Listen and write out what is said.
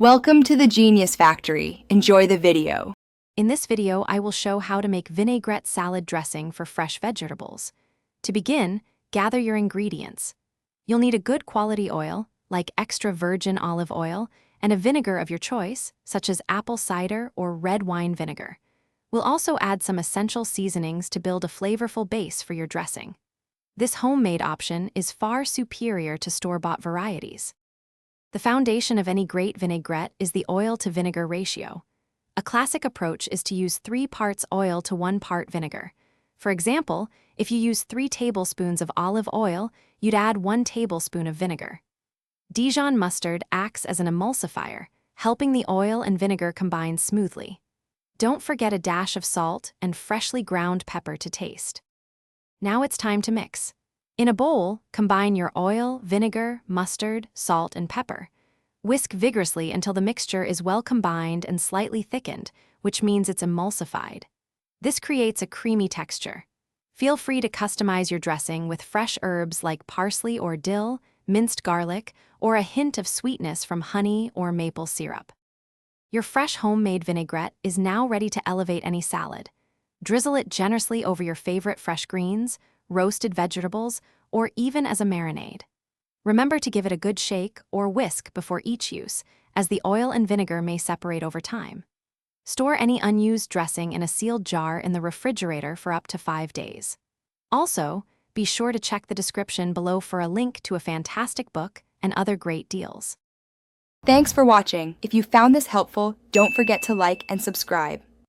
Welcome to the Genius Factory. Enjoy the video. In this video, I will show how to make vinaigrette salad dressing for fresh vegetables. To begin, gather your ingredients. You'll need a good quality oil, like extra virgin olive oil, and a vinegar of your choice, such as apple cider or red wine vinegar. We'll also add some essential seasonings to build a flavorful base for your dressing. This homemade option is far superior to store-bought varieties. The foundation of any great vinaigrette is the oil-to-vinegar ratio. A classic approach is to use 3 parts oil to 1 part vinegar. For example, if you use 3 tablespoons of olive oil, you'd add 1 tablespoon of vinegar. Dijon mustard acts as an emulsifier, helping the oil and vinegar combine smoothly. Don't forget a dash of salt and freshly ground pepper to taste. Now it's time to mix. In a bowl, combine your oil, vinegar, mustard, salt, and pepper. Whisk vigorously until the mixture is well combined and slightly thickened, which means it's emulsified. This creates a creamy texture. Feel free to customize your dressing with fresh herbs like parsley or dill, minced garlic, or a hint of sweetness from honey or maple syrup. Your fresh homemade vinaigrette is now ready to elevate any salad. Drizzle it generously over your favorite fresh greens, roasted vegetables, or even as a marinade. Remember to give it a good shake or whisk before each use, as the oil and vinegar may separate over time. Store any unused dressing in a sealed jar in the refrigerator for up to 5 days. Also, be sure to check the description below for a link to a fantastic book and other great deals. Thanks for watching. If you found this helpful, don't forget to like and subscribe.